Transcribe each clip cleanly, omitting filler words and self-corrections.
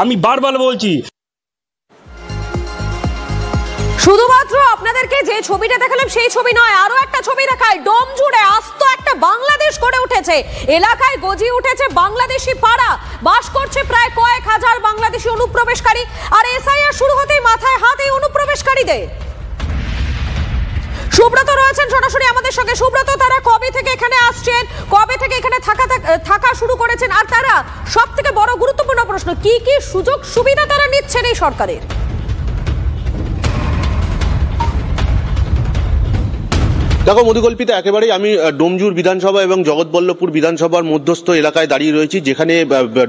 আমি বারবার বলছি শুধুমাত্র আপনাদেরকে যে ছবিটা দেখালাম সেই ছবি নয়, আরো একটা ছবি দেখায়। ডোম জুড়ে আস্ত একটা বাংলাদেশ গড়ে উঠেছে, এলাকায় গজিয়ে উঠেছে বাংলাদেশি পাড়া, বাস করছে প্রায় কয়েক হাজার বাংলাদেশি অনুপ্রবেশকারী। আর এসআইআর শুরু হতেই মাথায় হাত এই অনুপ্রবেশকারীদের। সুব্রত রয়েছেন সরাসরি আমাদের সঙ্গে। সুব্রত, তারা কবে থেকে এখানে আসছেন, কবে থেকে এখানে থাকা শুরু করেছেন, আর তারা সব থেকে বড় গুরুত্বপূর্ণ প্রশ্ন, কি কি সুযোগ সুবিধা তারা নিচ্ছেন এই সরকারের? দেখো মধুকল্পিতা, একেবারেই আমি ডোমজুর বিধানসভা এবং জগৎবল্লভপুর বিধানসভার মধ্যস্থ এলাকায় দাঁড়িয়ে রয়েছি, যেখানে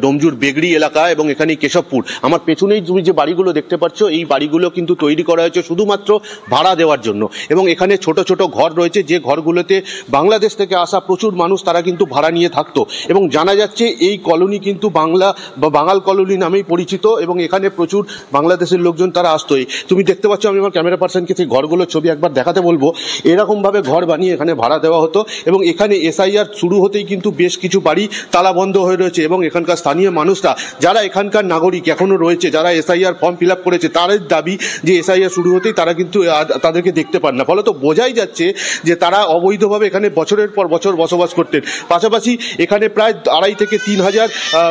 ডোমজুর বেগড়ি এলাকা এবং এখানে কেশবপুর। আমার পেছনেই তুমি যে বাড়িগুলো দেখতে পাচ্ছ, এই বাড়িগুলো কিন্তু তৈরি করা হয়েছে শুধুমাত্র ভাড়া দেওয়ার জন্য। এবং এখানে ছোট ছোট ঘর রয়েছে, যে ঘরগুলোতে বাংলাদেশ থেকে আসা প্রচুর মানুষ তারা কিন্তু ভাড়া নিয়ে থাকতো। এবং জানা যাচ্ছে এই কলোনি কিন্তু বাঙাল কলোনি নামেই পরিচিত, এবং এখানে প্রচুর বাংলাদেশের লোকজন তারা আসতো। তুমি দেখতে পাচ্ছ, আমি আমার ক্যামেরা পার্সনকে সেই ঘরগুলোর ছবি একবার দেখাতে বলবো। এরকমভাবে ঘর বানিয়ে এখানে ভাড়া দেওয়া হতো, এবং এখানে এসআইআর শুরু হতেই কিন্তু বেশ কিছু বাড়ি তালাবন্ধ হয়ে রয়েছে। এবং এখানকার স্থানীয় মানুষরা, যারা এখানকার নাগরিক এখনো রয়েছে, যারা এসআইআর ফর্ম ফিল আপ করেছে, তাদের দাবি যে এসআইআর শুরু হতেই তারা কিন্তু তাদেরকে দেখতে পান না। ফলত বোঝাই যাচ্ছে যে তারা অবৈধভাবে এখানে বছরের পর বছর বসবাস করতেন। পাশাপাশি এখানে প্রায় 2,500 থেকে 3,000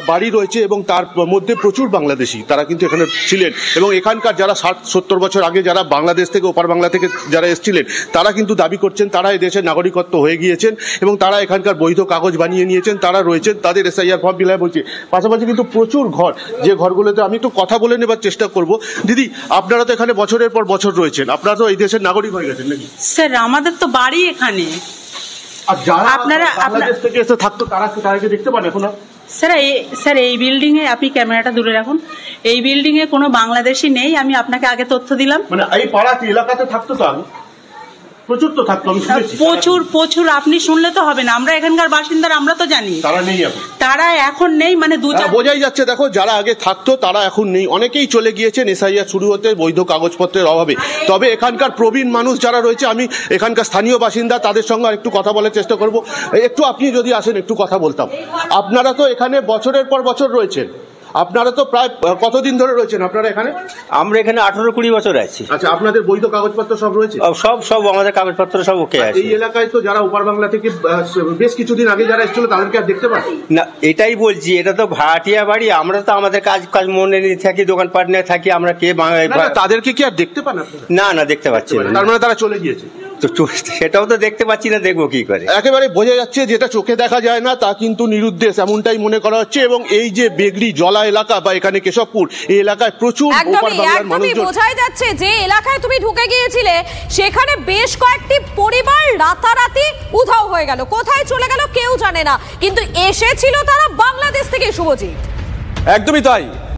বাড়ি রয়েছে, এবং তার মধ্যে প্রচুর বাংলাদেশি তারা কিন্তু এখানে ছিলেন। এবং এখানকার যারা 60-70 বছর আগে যারা বাংলাদেশ থেকে, ওপার বাংলা থেকে যারা এসেছিলেন, তারা কিন্তু দাবি করছেন তারা দেশের নাগরিকত্ব হয়ে গিয়েছেন, এবং তারা এখানকার বৈধ কাগজ বানিয়ে নিয়েছেন, তারা রয়েছেন, তাদের এসআইআর ফর্ম ফিল আপ হচ্ছে। পাশাপাশি কিন্তু প্রচুর ঘর, যে ঘরগুলোতে আমি একটু কথা বলে নেবার চেষ্টা করব। দিদি, আপনারা তো এখানে বছরের পর বছর রয়েছেন, আপনারা তো এই দেশের নাগরিক হয়ে গেছেন নাকি? স্যার, আমাদের তো বাড়ি এখানে। আর যারা বাংলাদেশ থেকে এসে থাকতো তারা কি দেখতে পান এখন? স্যার এই বিল্ডিং এ, আপনি ক্যামেরাটা দূরে রাখুন, এই বিল্ডিং এ কোনো বাংলাদেশি নেই। আমি আপনাকে আগে তথ্য দিলাম। মানে এই পাড়াতে এলাকাতে থাকতো তো আগে প্রচুর, তো থাকতো, আমি শুনেছি প্রচুর। আপনি শুনলে তো হবে না, আমরা এখানকার বাসিন্দারা, আমরা তো জানি তারা নেই এখন। তারা এখন নেই, মানে বোঝাই যাচ্ছে। দেখো, যারা আগে থাকতো তারা এখন নেই, অনেকেই চলে গিয়েছেন এসআইআর শুরু হতে বৈধ কাগজপত্রের অভাবে। তবে এখানকার প্রবীণ মানুষ যারা রয়েছে, আমি এখানকার স্থানীয় বাসিন্দা, তাদের সঙ্গে একটু কথা বলার চেষ্টা করব। একটু আপনি যদি আসেন একটু কথা বলতাম। আপনারা তো এখানে বছরের পর বছর রয়েছেন, আপনারা তো প্রায় কতদিন ধরে রয়েছেন আপনারা এখানে? আমরা এখানে 18-20 বছর আছি। আচ্ছা, আপনাদের বৈধ কাগজপত্র সব রয়েছে? সব আমাদের কাগজপত্র সব ওকে আছে। এই এলাকায় তো যারা ওপার বাংলা থেকে বেশ কিছুদিন আগে যারা এসেছিল, তাদেরকে আর দেখতে পাচ্ছি না। এটাই বলছি, এটা তো ভাড়াটিয়া বাড়ি, আমরা তো আমাদের কাজ মনে নিয়ে থাকি, দোকানপাট নিয়ে থাকি, আমরা কে তাদেরকে কি আর দেখতে পান? না, দেখতে পাচ্ছি না। তার মানে তারা চলে গিয়েছে। সেটাও তো দেখতে পাচ্ছি না, দেখবো কি করে? একেবারে বোঝা যাচ্ছে, যেটা চোখে দেখা যায় না তা কিন্তু নিরুদ্দেশ, এমনটাই মনে করা হচ্ছে। এবং এই যে বেগড়ি জলা এলাকা বা এখানে কেশবপুর, এই এলাকায় প্রচুর ওপার বাংলার মানুষজন। বোঝাই যাচ্ছে যে এলাকায় তুমি ঢুকে গিয়েছিলে, সেখানে বেশ কয়েকটি পরিবার রাতারাতি উধাও হয়ে গেল, কোথায় চলে গেল কেউ জানে না, কিন্তু এসেছিল তারা বাংলাদেশ থেকে। শুভজিৎ, একদমই তাই।